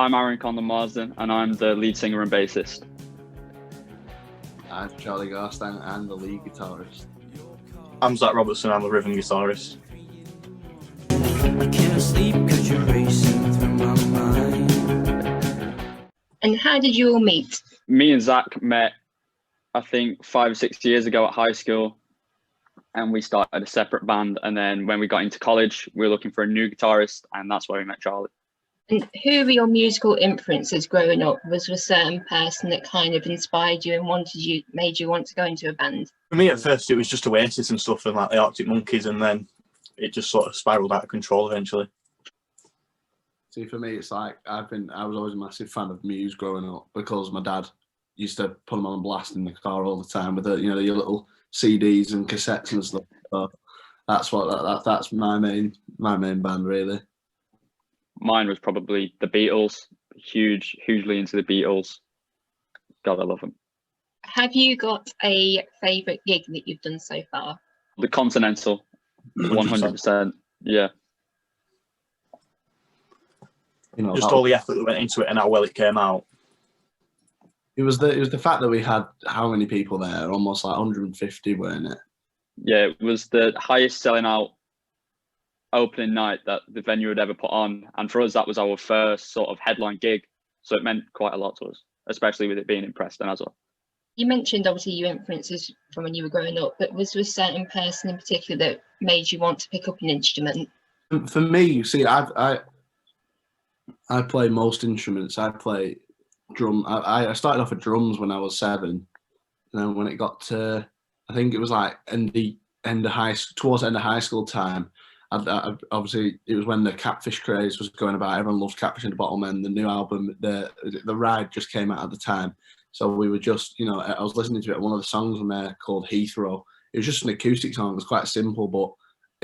I'm Aaron Condon Marsden, and I'm the lead singer and bassist. I'm Charlie Garstang, I'm the lead guitarist. I'm Zach Robertson, I'm the rhythm guitarist. I can't sleep 'cause you're racing through my mind. And how did you all meet? Me and Zach met, I think, 5 or 6 years ago at high school, and we started a separate band. And then when we got into college, we were looking for a new guitarist, and that's where we met Charlie. And who were your musical influences growing up? Was there a certain person that kind of inspired you and made you want to go into a band? For me, at first, it was just Oasis and stuff, and like the Arctic Monkeys, and then it just sort of spiraled out of control eventually. See, for me, it's like I was always a massive fan of Muse growing up because my dad used to put them on blast in the car all the time with your little CDs and cassettes and stuff. So that's my main band really. Mine was probably the Beatles. Hugely into the Beatles. God, I love them. Have you got a favourite gig that you've done so far? The Continental, 100%. Yeah. Just all the effort that went into it and how well it came out. It was the fact that we had how many people there? Almost like 150, weren't it? Yeah, it was the highest selling out opening night that the venue had ever put on, and for us that was our first sort of headline gig, so it meant quite a lot to us, especially with it being in Preston as well. You mentioned obviously your influences from when you were growing up, but was there a certain person in particular that made you want to pick up an instrument? For me, you see, I play most instruments. I play drum. I started off at drums when I was 7, and then when it got to, I think it was like towards the end of high school time. Obviously, it was when the Catfish craze was going about. Everyone loves Catfish and the Bottlemen. The new album, the Ride, just came out at the time. So we were just, I was listening to it. One of the songs on there called Heathrow. It was just an acoustic song. It was quite simple, but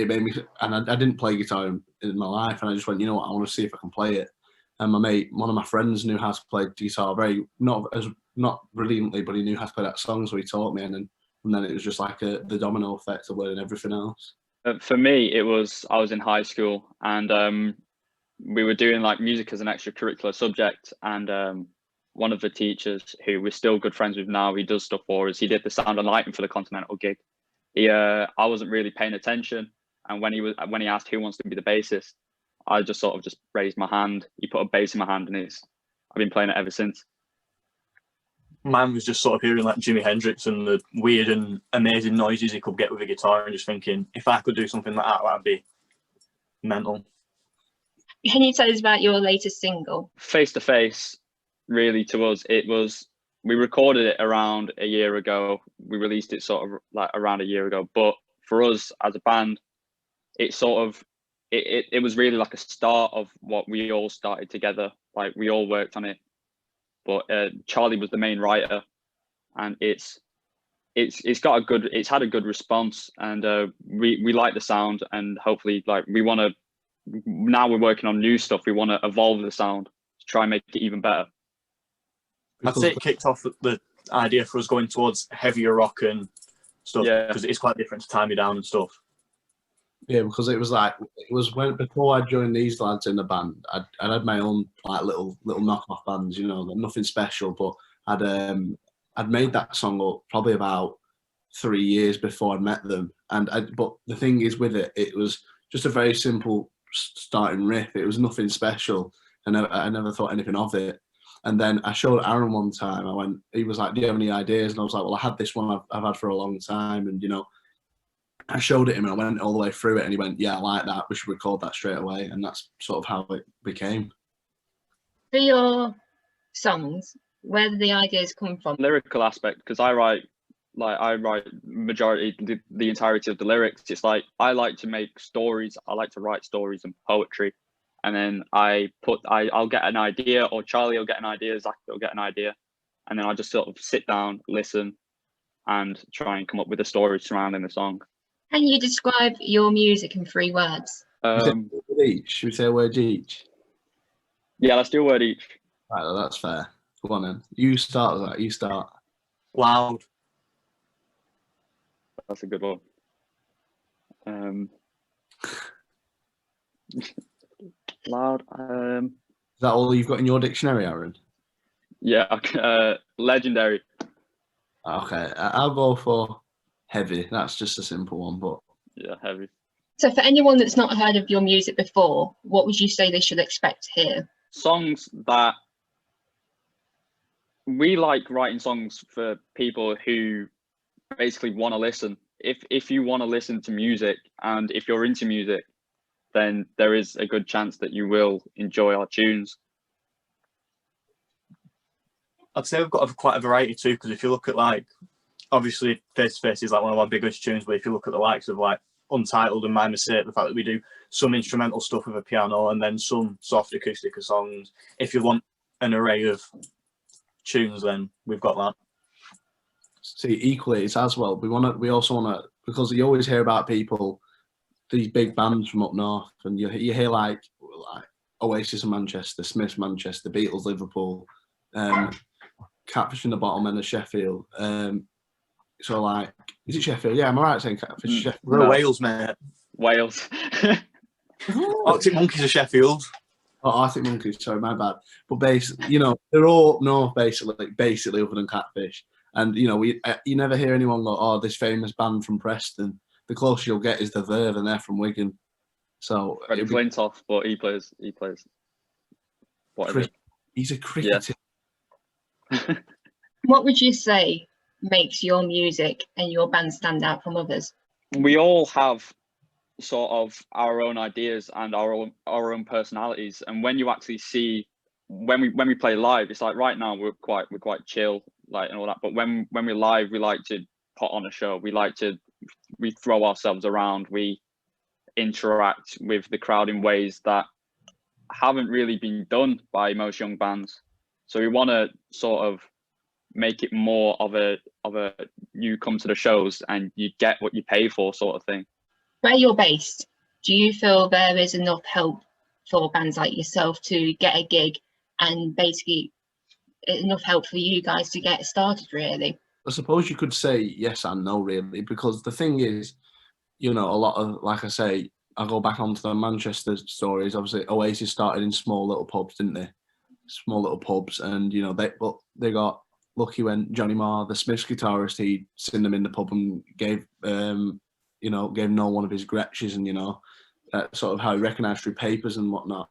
it made me. And I didn't play guitar in my life, and I just went, you know what, I want to see if I can play it. And one of my friends, knew how to play guitar not brilliantly, but he knew how to play that song, so he taught me. And then it was just like the domino effect of learning everything else. For me, I was in high school, and we were doing like music as an extracurricular subject, and one of the teachers, who we're still good friends with now, he does stuff for us. He did the sound and lighting for the Continental gig. I wasn't really paying attention, and when he asked who wants to be the bassist, I just sort of just raised my hand. He put a bass in my hand, and I've been playing it ever since. Mine was just sort of hearing like Jimi Hendrix and the weird and amazing noises he could get with a guitar, and just thinking, if I could do something like that, that'd be mental. Can you tell us about your latest single? Face to Face, really, to us, we recorded it around a year ago. We released it sort of like around a year ago. But for us as a band, it was really like a start of what we all started together. Like we all worked on it. But Charlie was the main writer, and it's had a good response, and we like the sound, and hopefully now we're working on new stuff. We want to evolve the sound to try and make it even better. I'd say it kicked off the idea for us going towards heavier rock and stuff, because it's quite different to Tie Me Down and stuff. Yeah, because it was before I joined these lads in the band, I had my own like little knockoff bands, nothing special, but I'd made that song up probably about 3 years before I met them, but the thing is with it, it was just a very simple starting riff. It was nothing special, and I never thought anything of it. And then I showed Aaron one time. He was like, "Do you have any ideas?" And I was like, "Well, I had this one I've had for a long time," and I showed it him, and I went all the way through it, and he went, "Yeah, I like that. We should record that straight away." And that's sort of how it became. For your songs, where do the ideas come from? Lyrical aspect, because I write majority the entirety of the lyrics. It's like I like to make stories. I like to write stories and poetry, and then I'll get an idea, or Charlie will get an idea, Zach will get an idea, and then I just sort of sit down, listen, and try and come up with a story surrounding the song. Can you describe your music in 3 words? Should we say a word each? Yeah, let's do a word each. Right, well, that's fair. Go on then. You start with that. You start. Loud. That's a good one. Loud. that all you've got in your dictionary, Aaron? Yeah, legendary. Okay, I'll go for heavy. That's just a simple one, but Yeah, heavy. So for anyone that's not heard of your music before, what would you say they should expect to hear? Songs that we like writing songs for people who basically want to listen. If you want to listen to music and if you're into music, then there is a good chance that you will enjoy our tunes. I'd say we've got quite a variety too, because if you look at like, obviously Face to Face is like one of our biggest tunes, but if you look at the likes of like Untitled and My Mistake, the fact that we do some instrumental stuff with a piano and then some soft acoustic songs, if you want an array of tunes, then we've got that. see, equally, it's as well. We also want to, because you always hear about people, these big bands from up north, and you hear like Oasis of Manchester, Smiths Manchester, Beatles Liverpool, Catfish in the Bottom End of Sheffield. So like, is it Sheffield? Yeah, am I right saying Catfish? Sheffield? We're No. Wales, mate. Wales. Arctic Monkeys are Sheffield. Oh, Arctic Monkeys. Sorry, my bad. But basically, you know, they're all up north, basically, other than Catfish. And you know, you never hear anyone go, "Oh, this famous band from Preston." The closest you'll get is the Verve, and they're from Wigan. So Freddie Flintoff, but he plays whatever. He's a cricketer. Yeah. What would you say makes your music and your band stand out from others? We all have sort of our own ideas and our own personalities, and when you actually see when we play live, it's like right now we're quite chill, like, and all that, but when we're live, we like to put on a show. We throw ourselves around, we interact with the crowd in ways that haven't really been done by most young bands. So we want to sort of make it more of a you come to the shows and you get what you pay for sort of thing. Where you're based, do you feel there is enough help for bands like yourself to get a gig, and basically enough help for you guys to get started, really? I suppose you could say yes and no, really, because the thing is, you know, a lot of, like I say, I go back onto the Manchester stories. Obviously, Oasis started in small little pubs, didn't they? Small little pubs, and you know, they got lucky when Johnny Marr, the Smiths guitarist, he'd seen them in the pub and gave Noel one of his Gretches, and you know, sort of how he recognised through papers and whatnot.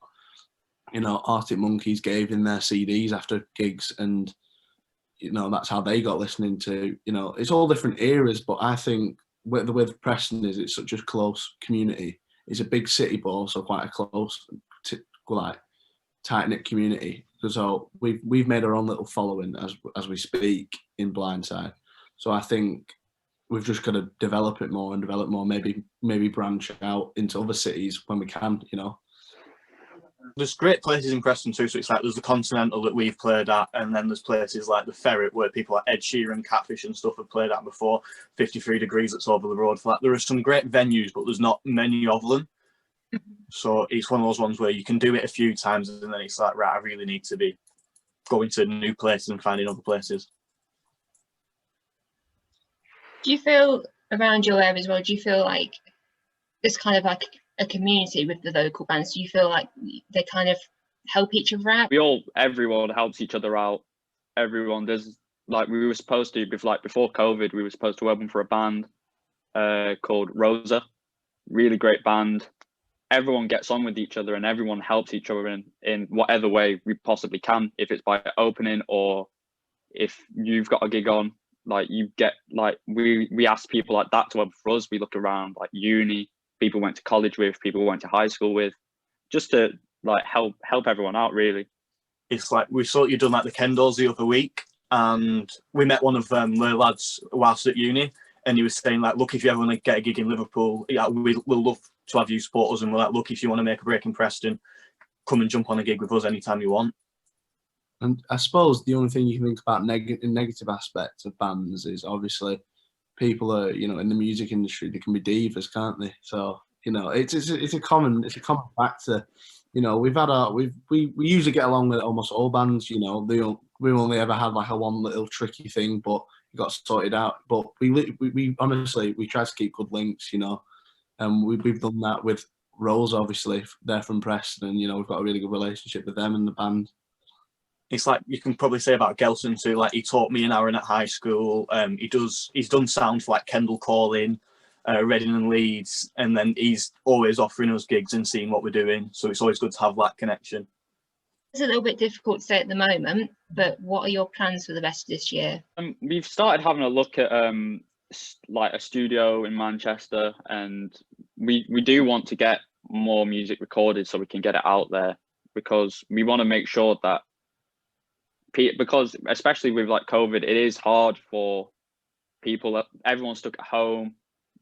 You know, Arctic Monkeys gave in their CDs after gigs, and you know, that's how they got listening to. You know, it's all different eras, but I think with Preston is it's such a close community. It's a big city, but also quite a close, like tight knit community. So we've made our own little following as we speak in Blindside. So I think we've just got to develop it more and develop more. Maybe branch out into other cities when we can. You know. There's great places in Preston too, so it's like there's the Continental that we've played at, and then there's places like the Ferret where people like Ed Sheeran, Catfish and stuff have played at before, 53 Degrees that's over the road. For that, there are some great venues, but there's not many of them. So it's one of those ones where you can do it a few times and then it's like, right, I really need to be going to new places and finding other places. Do you feel around your area as well, do you feel like there's kind of like a community with the local bands? Do you feel like they kind of help each other out? Everyone helps each other out. Everyone, there's like, we were supposed to, before COVID, we were supposed to open for a band called Rosa. Really great band. Everyone gets on with each other and everyone helps each other in whatever way we possibly can. If it's by opening or if you've got a gig on, like you get, like we ask people like that to open for us. We look around like uni, people went to college with, people went to high school with, just to like help everyone out really. It's like we saw you done like the Kendalls the other week, and we met one of their lads whilst at uni, and he was saying like, look, if you ever want to get a gig in Liverpool, yeah, we'll love to have you support us, and we're like, look, if you want to make a break in Preston, come and jump on a gig with us anytime you want. And I suppose the only thing you can think about negative aspects of bands is obviously people are, you know, in the music industry, they can be divas, can't they? So, you know, it's a common factor. You know, we usually get along with almost all bands. You know, we only ever had like a one little tricky thing, but it got sorted out. But we honestly, we try to keep good links. You know, and we've done that with Rose, obviously, they're from Preston, and we've got a really good relationship with them and the band. It's like you can probably say about Gelson too. Like he taught me and Aaron at high school. He's done sound for like Kendall Calling, Reading and Leeds, and then he's always offering us gigs and seeing what we're doing. So it's always good to have that connection. It's a little bit difficult to say at the moment, but what are your plans for the rest of this year? We've started having a look at like a studio in Manchester, and we do want to get more music recorded so we can get it out there, because we want to make sure that because especially with like COVID, it is hard for people. Everyone's stuck at home.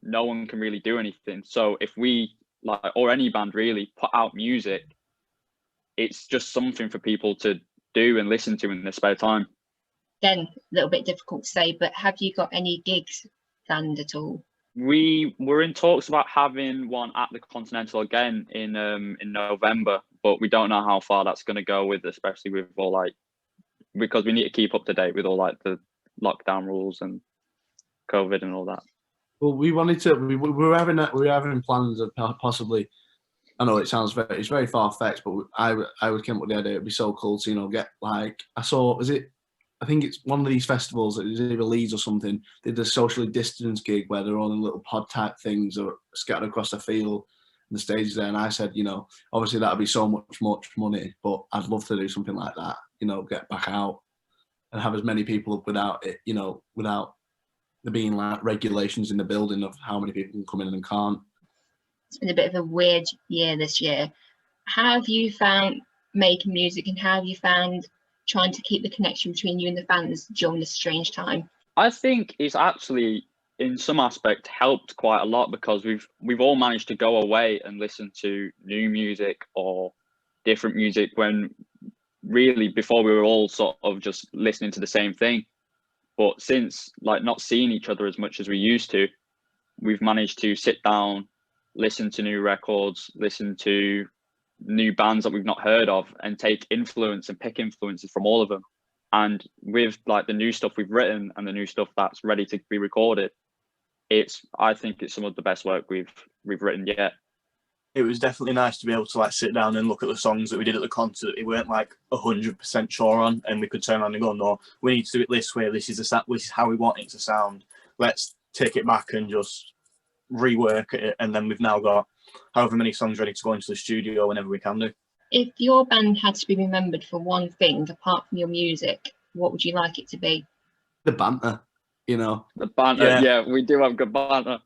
No one can really do anything. So if we or any band really put out music, it's just something for people to do and listen to in their spare time. Again, a little bit difficult to say, but have you got any gigs planned at all? We were in talks about having one at the Continental again in November, but we don't know how far that's going to go with, especially with all because we need to keep up to date with all the lockdown rules and COVID and all that. Well, we wanted to. We were having plans of possibly. I know it's very far fetched, but I would come up with the idea. It'd be so cool to get I think it's one of these festivals. It was either Leeds or something. They did a socially distanced gig where they're all in little pod type things or scattered across the field and the stages there. And I said, obviously that'd be so much money, but I'd love to do something like that. Get back out and have as many people without it. Without there being regulations in the building of how many people can come in and can't. It's been a bit of a weird year this year. How have you found making music, and how have you found trying to keep the connection between you and the fans during this strange time? I think it's actually, in some aspect, helped quite a lot, because we've all managed to go away and listen to new music or different music, when really before we were all sort of just listening to the same thing. But since not seeing each other as much as we used to, we've managed to sit down, listen to new records, listen to new bands that we've not heard of, and take influence and pick influences from all of them. And with the new stuff we've written and the new stuff that's ready to be recorded, I think it's some of the best work we've written yet. It was definitely nice to be able to sit down and look at the songs that we did at the concert. We weren't 100% sure on, and we could turn around and go, no, we need to do it this way. This is how we want it to sound. Let's take it back and just rework it. And then we've now got however many songs ready to go into the studio whenever we can do. If your band had to be remembered for one thing apart from your music, what would you like it to be? The banter, The banter, yeah, we do have good banter.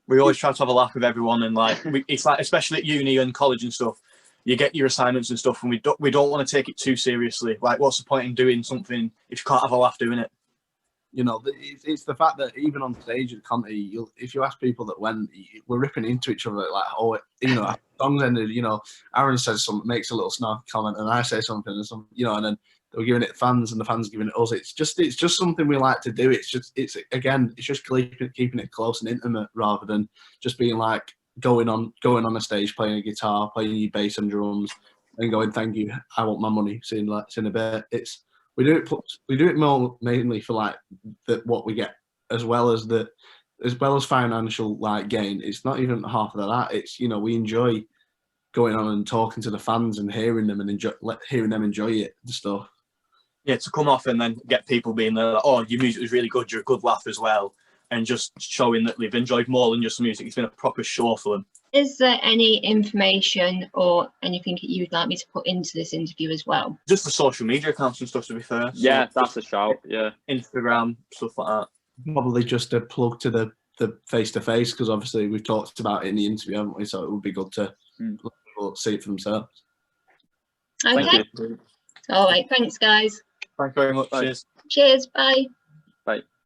We always try to have a laugh with everyone, and it's especially at uni and college and stuff, you get your assignments and stuff, and we don't want to take it too seriously. What's the point in doing something if you can't have a laugh doing it? It's the fact that even on stage at Conti, if you ask people that went, we're ripping into each other songs ended. Aaron says something, makes a little snarky comment, and I say something, and then we're giving it fans, and the fans giving it us. It's just something we like to do. It's just keeping it close and intimate, rather than just being going on a stage, playing a guitar, playing your bass and drums, and going, "Thank you, I want my money." Seeing a bit. We do it more mainly for what we get, as well as financial gain. It's not even half of that. It's we enjoy going on and talking to the fans and hearing them and hearing them enjoy it and stuff. Yeah, to come off and then get people being there, oh, your music was really good, you're a good laugh as well, and just showing that they've enjoyed more than just the music. It's been a proper show for them. Is there any information or anything that you'd like me to put into this interview as well? Just the social media accounts and stuff, to be fair. Yeah, that's a shout, yeah. Instagram, stuff like that. Probably just a plug to the face-to-face, because obviously we've talked about it in the interview, haven't we? So it would be good to let people see it for themselves. Okay. Thank you. All right. Thanks, guys. Thanks very much. Bye. Cheers. Cheers. Bye. Bye.